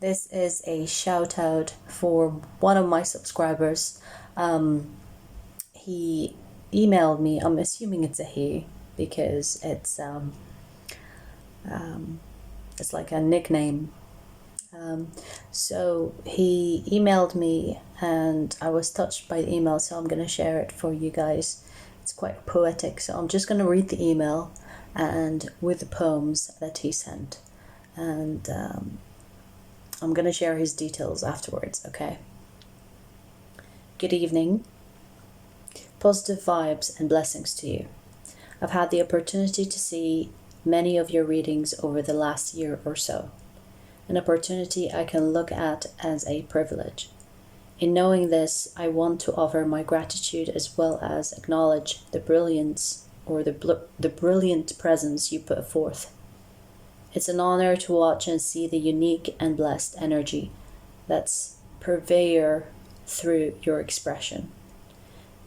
This is a shout out for one of my subscribers. He emailed me. I'm assuming it's a he because it's like a nickname. So he emailed me and I was touched by the email, so I'm going to share it for you guys. It's quite poetic, so I'm just going to read the email and with the poems that he sent. And I'm going to share his details afterwards, okay? Good evening. Positive vibes and blessings to you. I've had the opportunity to see many of your readings over the last year or so. An opportunity I can look at as a privilege. In knowing this, I want to offer my gratitude as well as acknowledge the brilliance or the brilliant presence you put forth. It's an honor to watch and see the unique and blessed energy that's purveyor through your expression.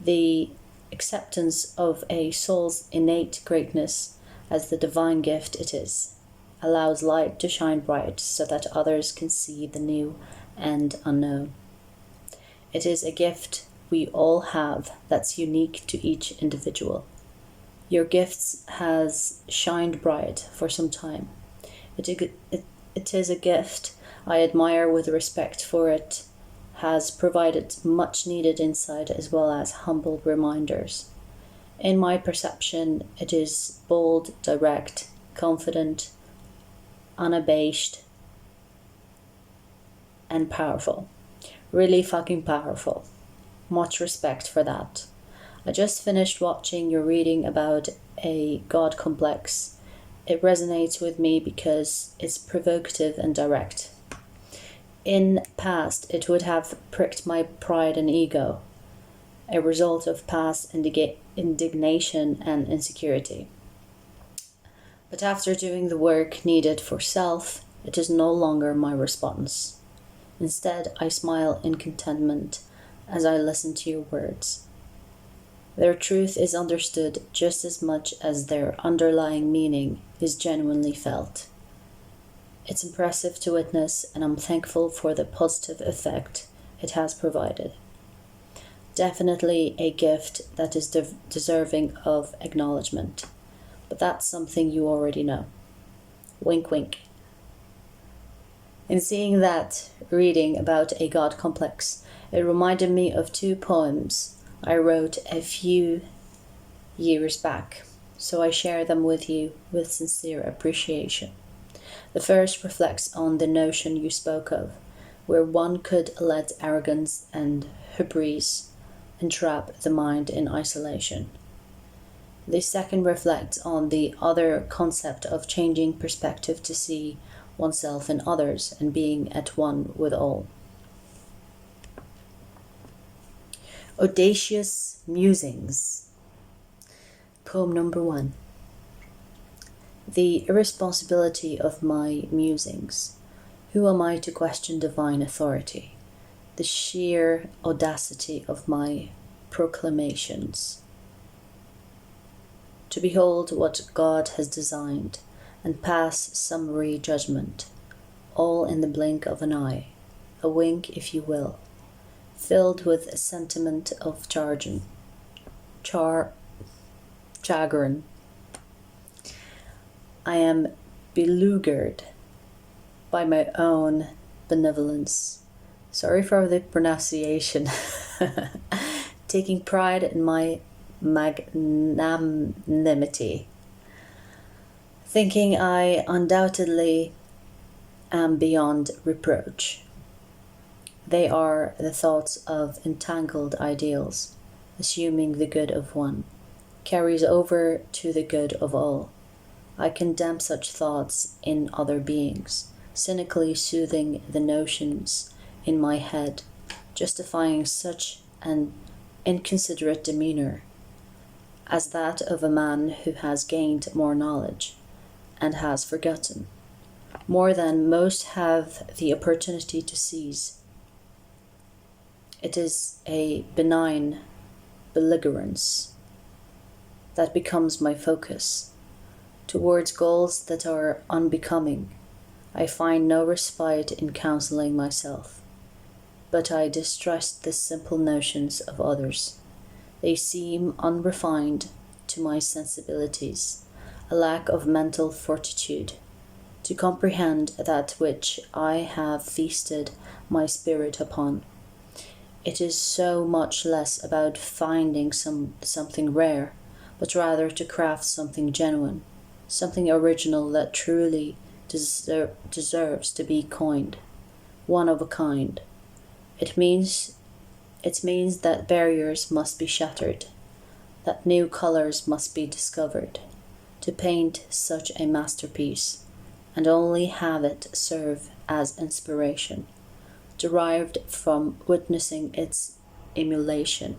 The acceptance of a soul's innate greatness as the divine gift it is allows light to shine bright so that others can see the new and unknown. It is a gift we all have that's unique to each individual. Your gifts has shined bright for some time. It is a gift I admire with respect, for it has provided much needed insight as well as humble reminders. In my perception, it is bold, direct, confident, unabashed, and powerful. Really fucking powerful. Much respect for that. I just finished watching your reading about a God complex. It resonates with me because it's provocative and direct. In past, it would have pricked my pride and ego, a result of past indignation and insecurity. But after doing the work needed for self, it is no longer my response. Instead, I smile in contentment as I listen to your words. Their truth is understood just as much as their underlying meaning is genuinely felt. It's impressive to witness, and I'm thankful for the positive effect it has provided. Definitely a gift that is deserving of acknowledgement, but that's something you already know. Wink, wink. In seeing that reading about a God complex, it reminded me of two poems I wrote a few years back, so I share them with you with sincere appreciation. The first reflects on the notion you spoke of, where one could let arrogance and hubris entrap the mind in isolation. The second reflects on the other concept of changing perspective to see oneself in others and being at one with all. Audacious Musings. Poem number 1. The irresponsibility of my musings. Who am I to question divine authority? The sheer audacity of my proclamations. To behold what God has designed and pass summary judgment, all in the blink of an eye, a wink if you will, filled with a sentiment of chagrin. I am beleaguered by my own benevolence. Sorry for the pronunciation. Taking pride in my magnanimity. Thinking I undoubtedly am beyond reproach. They are the thoughts of entangled ideals, assuming the good of one carries over to the good of all. I condemn such thoughts in other beings, cynically soothing the notions in my head, justifying such an inconsiderate demeanor as that of a man who has gained more knowledge and has forgotten more than most have the opportunity to seize. It is a benign belligerence that becomes my focus towards goals that are unbecoming. I find no respite in counseling myself, but I distrust the simple notions of others. They seem unrefined to my sensibilities, a lack of mental fortitude to comprehend that which I have feasted my spirit upon. It is so much less about finding something rare, but rather to craft something genuine, something original that truly deserves to be coined, one of a kind. It means that barriers must be shattered, that new colors must be discovered, to paint such a masterpiece, and only have it serve as inspiration, derived from witnessing its emulation,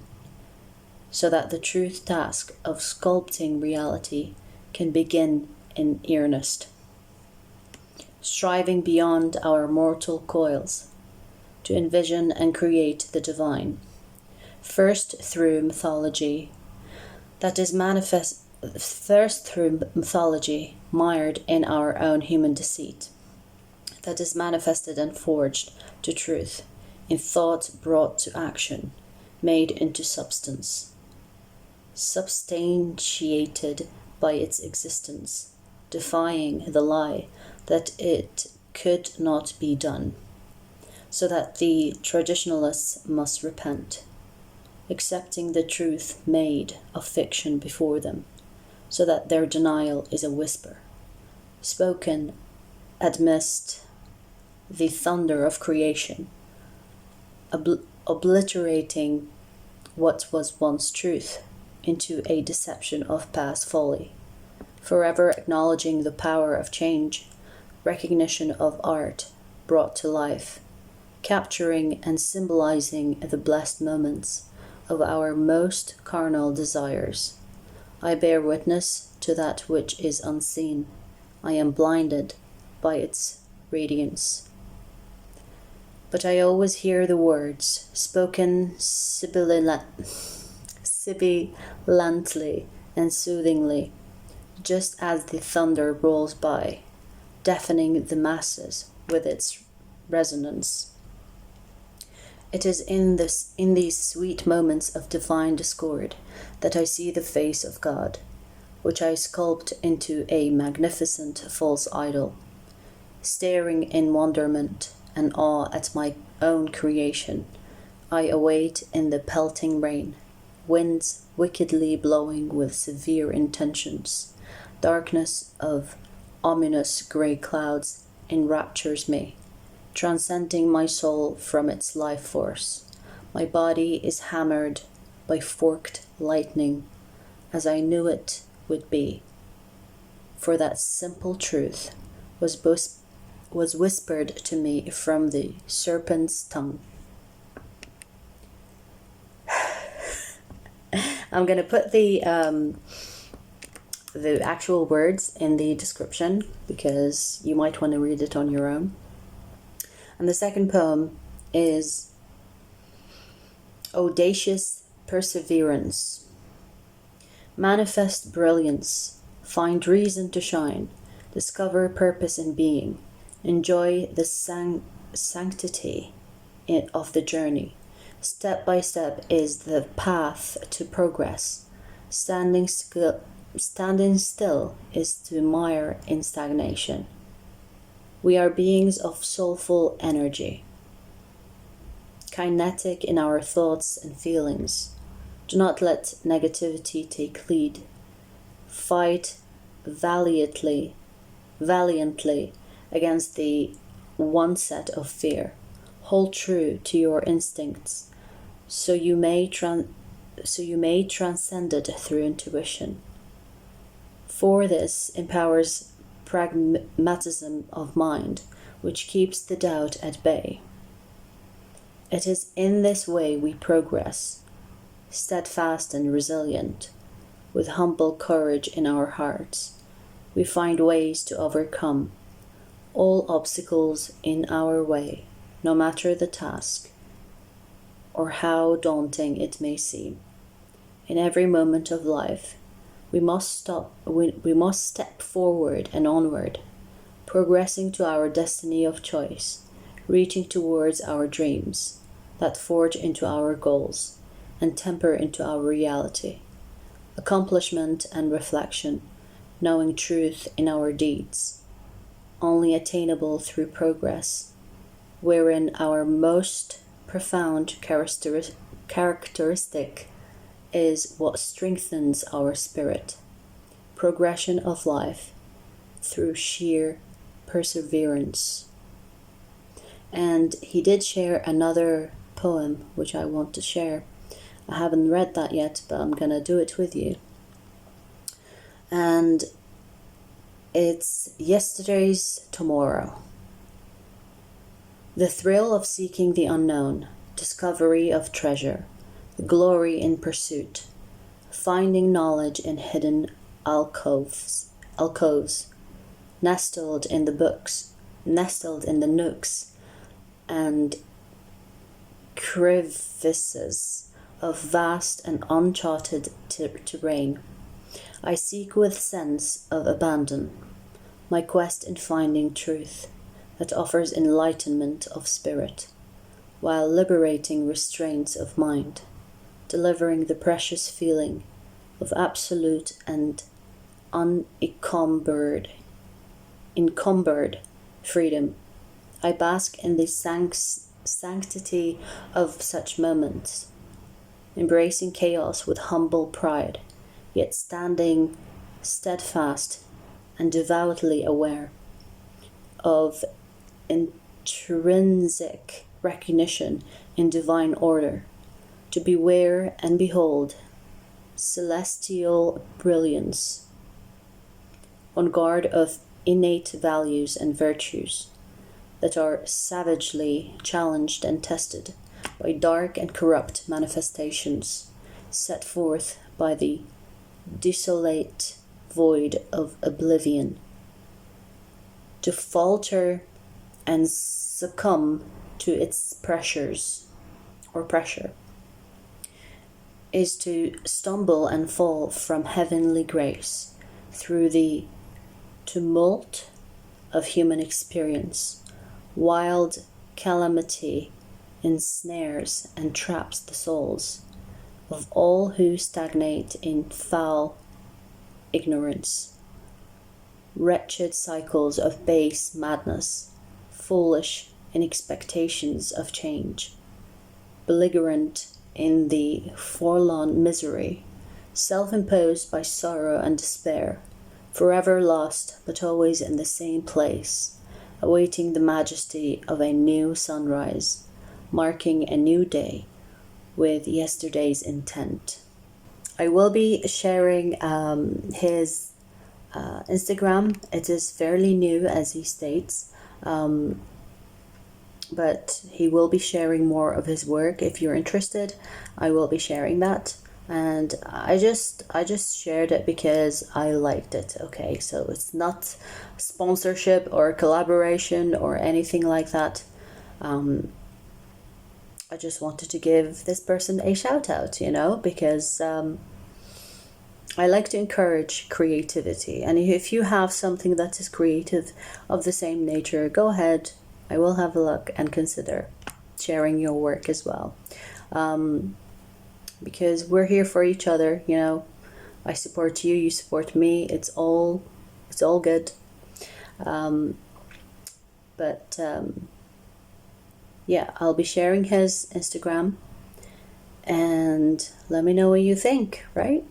so that the true task of sculpting reality can begin in earnest, striving beyond our mortal coils to envision and create the divine, first through mythology mired in our own human deceit, that is manifested and forged to truth, in thought brought to action, made into substance, substantiated by its existence, defying the lie that it could not be done, so that the traditionalists must repent, accepting the truth made of fiction before them, so that their denial is a whisper, spoken amidst the thunder of creation, obliterating what was once truth into a deception of past folly, forever acknowledging the power of change, recognition of art brought to life, capturing and symbolizing the blessed moments of our most carnal desires. I bear witness to that which is unseen. I am blinded by its radiance. But I always hear the words, spoken sibilantly and soothingly, just as the thunder rolls by, deafening the masses with its resonance. It is in these sweet moments of divine discord that I see the face of God, which I sculpt into a magnificent false idol, staring in wonderment and awe at my own creation. I await in the pelting rain, winds wickedly blowing with severe intentions. Darkness of ominous grey clouds enraptures me, transcending my soul from its life force. My body is hammered by forked lightning, as I knew it would be. For that simple truth was whispered to me from the serpent's tongue. I'm going to put the actual words in the description because you might want to read it on your own. And the second poem is Audacious Perseverance. Manifest brilliance, find reason to shine, discover purpose in being, enjoy the sanctity of the journey. Step by step is the path to progress. Standing still is to mire in stagnation. We are beings of soulful energy, kinetic in our thoughts and feelings. Do not let negativity take lead. Fight valiantly against the onset of fear. Hold true to your instincts, so you may transcend it through intuition. For this empowers pragmatism of mind, which keeps the doubt at bay. It is in this way we progress, steadfast and resilient, with humble courage in our hearts. We find ways to overcome all obstacles in our way, no matter the task, or how daunting it may seem. In every moment of life, we must step forward and onward, progressing to our destiny of choice, reaching towards our dreams that forge into our goals and temper into our reality, accomplishment and reflection, knowing truth in our deeds, only attainable through progress, wherein our most profound characteristic is what strengthens our spirit, progression of life through sheer perseverance. And he did share another poem which I want to share. I haven't read that yet, but I'm gonna do it with you. And it's Yesterday's Tomorrow. The thrill of seeking the unknown, discovery of treasure, the glory in pursuit, finding knowledge in hidden alcoves, nestled in the books, nestled in the nooks and crevices of vast and uncharted terrain. I seek with sense of abandon my quest in finding truth that offers enlightenment of spirit, while liberating restraints of mind, delivering the precious feeling of absolute and unencumbered freedom. I bask in the sanctity of such moments, embracing chaos with humble pride, yet standing steadfast and devoutly aware of intrinsic recognition in divine order, to beware and behold celestial brilliance, on guard of innate values and virtues that are savagely challenged and tested by dark and corrupt manifestations set forth by the desolate void of oblivion. To falter and succumb to its pressure is to stumble and fall from heavenly grace through the tumult of human experience. Wild calamity ensnares and traps the souls of all who stagnate in foul ignorance, wretched cycles of base madness, foolish in expectations of change, belligerent in the forlorn misery, self-imposed by sorrow and despair, forever lost but always in the same place, awaiting the majesty of a new sunrise, marking a new day with yesterday's intent. I will be sharing his Instagram. It is fairly new, as he states, but he will be sharing more of his work. If you're interested, I will be sharing that. And I just shared it because I liked it. Okay, so it's not sponsorship or collaboration or anything like that. I just wanted to give this person a shout out, because I like to encourage creativity. And if you have something that is creative of the same nature, go ahead. I will have a look and consider sharing your work as well. Because we're here for each other, I support you, you support me. It's all good. Yeah, I'll be sharing his Instagram, and let me know what you think, right?